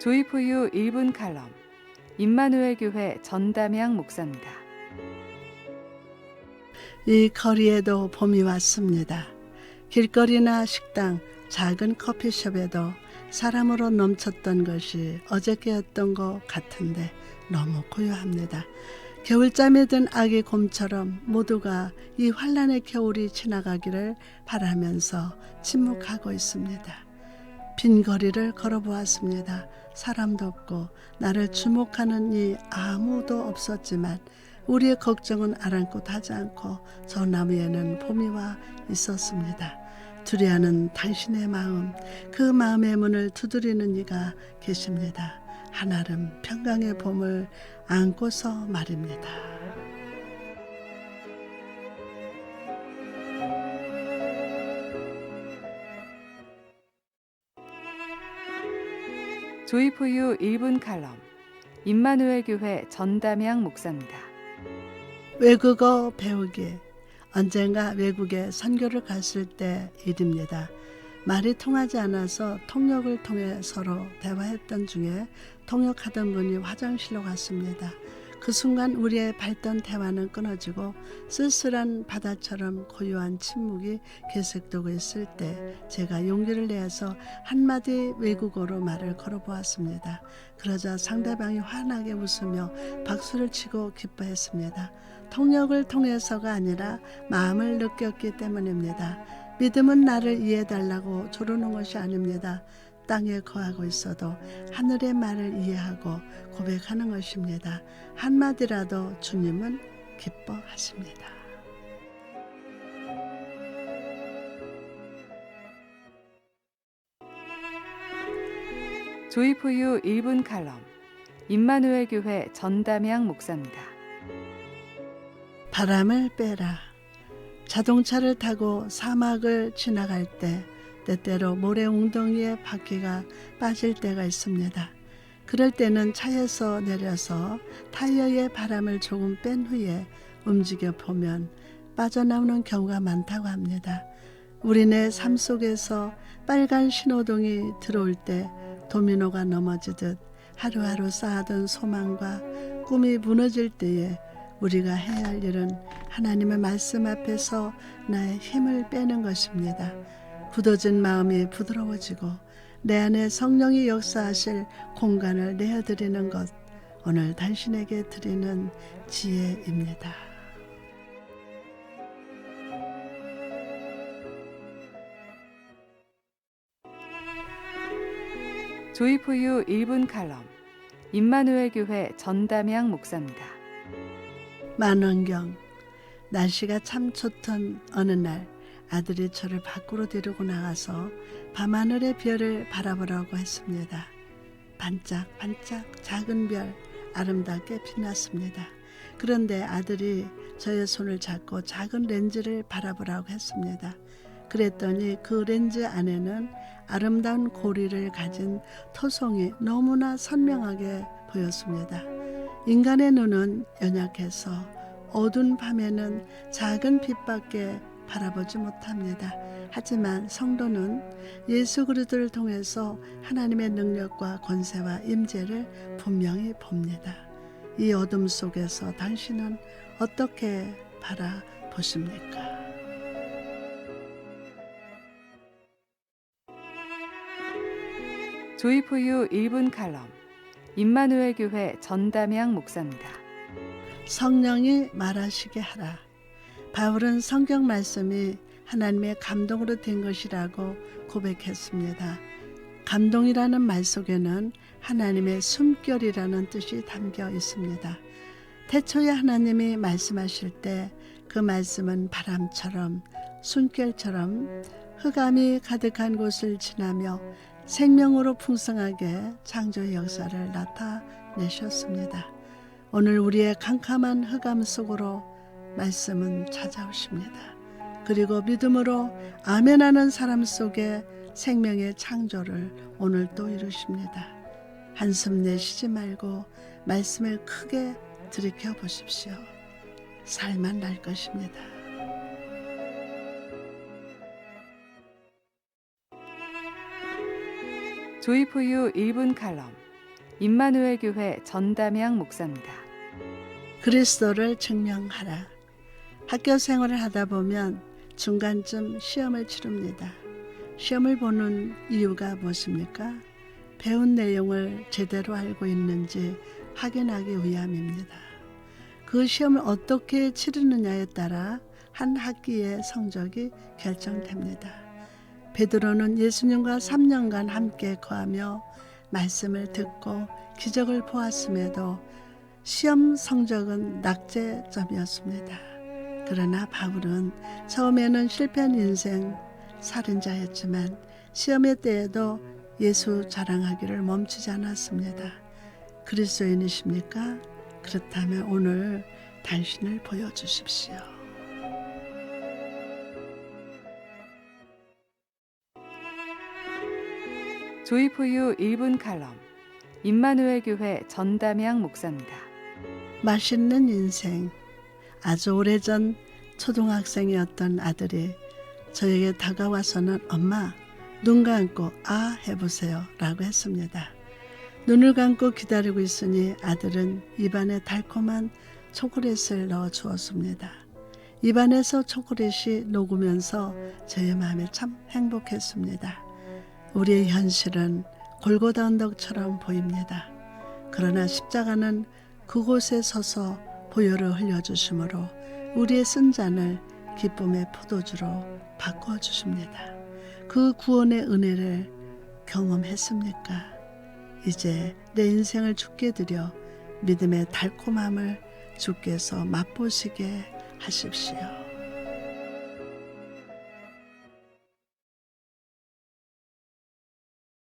조이포유 1분 칼럼 임마누엘 교회 전담양 목사입니다. 이 거리에도 봄이 왔습니다. 길거리나 식당, 작은 커피숍에도 사람으로 넘쳤던 것이 어저께였던 것 같은데 너무 고요합니다. 겨울잠에 든 아기 곰처럼 모두가 이 환란의 겨울이 지나가기를 바라면서 침묵하고 있습니다. 빈 거리를 걸어보았습니다. 사람도 없고 나를 주목하는 이 아무도 없었지만 우리의 걱정은 아랑곳하지 않고 저 나무에는 봄이 와 있었습니다. 두려워하는 당신의 마음, 그 마음의 문을 두드리는 이가 계십니다. 한아름 평강의 봄을 안고서 말입니다. 조이포유 1분 칼럼 임마누엘 교회 전담양 목사입니다. 외국어 배우기. 언젠가 외국에 선교를 갔을 때 일입니다. 말이 통하지 않아서 통역을 통해 서로 대화했던 중에 통역하던 분이 화장실로 갔습니다. 그 순간 우리의 밟던 대화는 끊어지고 쓸쓸한 바다처럼 고요한 침묵이 계속되고 있을 때 제가 용기를 내서 한마디 외국어로 말을 걸어보았습니다. 그러자 상대방이 환하게 웃으며 박수를 치고 기뻐했습니다. 통역을 통해서가 아니라 마음을 느꼈기 때문입니다. 믿음은 나를 이해해달라고 조르는 것이 아닙니다. 땅에 거하고 있어도 하늘의 말을 이해하고 고백하는 것입니다. 한마디라도 주님은 기뻐하십니다. 조이포유 1분 칼럼 임마누엘 교회 전담양 목사입니다. 바람을 빼라. 자동차를 타고 사막을 지나갈 때 때때로 모래 웅덩이에 바퀴가 빠질 때가 있습니다. 그럴 때는 차에서 내려서 타이어에 바람을 조금 뺀 후에 움직여 보면 빠져나오는 경우가 많다고 합니다. 우리네 삶 속에서 빨간 신호등이 들어올 때 도미노가 넘어지듯 하루하루 쌓아둔 소망과 꿈이 무너질 때에 우리가 해야 할 일은 하나님의 말씀 앞에서 나의 힘을 빼는 것입니다. 굳어진 마음이 부드러워지고 내 안에 성령이 역사하실 공간을 내어드리는 것, 오늘 당신에게 드리는 지혜입니다. 조이포유 1분 칼럼 임마누엘 교회 전담양 목사입니다. 만원경. 날씨가 참 좋던 어느 날 아들이 저를 밖으로 데리고 나가서 밤하늘의 별을 바라보라고 했습니다. 반짝반짝 작은 별 아름답게 빛났습니다. 그런데 아들이 저의 손을 잡고 작은 렌즈를 바라보라고 했습니다. 그랬더니 그 렌즈 안에는 아름다운 고리를 가진 토송이 너무나 선명하게 보였습니다. 인간의 눈은 연약해서 어두운 밤에는 작은 빛밖에 바라보지 못합니다. 하지만 성도는 예수 그리스도를 통해서 하나님의 능력과 권세와 임재를 분명히 봅니다. 이 어둠 속에서 당신은 어떻게 바라보십니까? 조이포유 1분 칼럼 임마누엘 교회 전담양 목사입니다. 성령이 말하시게 하라. 바울은 성경 말씀이 하나님의 감동으로 된 것이라고 고백했습니다. 감동이라는 말 속에는 하나님의 숨결이라는 뜻이 담겨 있습니다. 태초에 하나님이 말씀하실 때 그 말씀은 바람처럼 숨결처럼 흑암이 가득한 곳을 지나며 생명으로 풍성하게 창조의 역사를 나타내셨습니다. 오늘 우리의 캄캄한 흑암 속으로 말씀은 찾아오십니다. 그리고 믿음으로 아멘하는 사람 속에 생명의 창조를 오늘 또 이루십니다. 한숨 내쉬지 말고 말씀을 크게 들이켜 보십시오. 살만 날 것입니다. 조이포유 1분 칼럼 임마누엘 교회 전담양 목사입니다. 그리스도를 증명하라. 학교 생활을 하다 보면 중간쯤 시험을 치릅니다. 시험을 보는 이유가 무엇입니까? 배운 내용을 제대로 알고 있는지 확인하기 위함입니다. 그 시험을 어떻게 치르느냐에 따라 한 학기의 성적이 결정됩니다. 베드로는 예수님과 3년간 함께 거하며 말씀을 듣고 기적을 보았음에도 시험 성적은 낙제점이었습니다. 그러나 바울은 처음에는 실패한 인생 살인자였지만 시험의 때에도 예수 자랑하기를 멈추지 않았습니다. 그리스도인이십니까? 그렇다면 오늘 당신을 보여주십시오. 조이포유 1분 칼럼 임마누엘 교회 전담양 목사입니다. 맛있는 인생. 아주 오래전 초등학생이었던 아들이 저에게 다가와서는 엄마 눈 감고 아 해보세요 라고 했습니다. 눈을 감고 기다리고 있으니 아들은 입안에 달콤한 초콜릿을 넣어 주었습니다. 입안에서 초콜릿이 녹으면서 저의 마음에 참 행복했습니다. 우리의 현실은 골고다 언덕처럼 보입니다. 그러나 십자가는 그곳에 서서 보혈을 흘려주심으로 우리의 쓴 잔을 기쁨의 포도주로 바꿔주십니다. 그 구원의 은혜를 경험했습니까? 이제 내 인생을 주께 드려 믿음의 달콤함을 주께서 맛보시게 하십시오.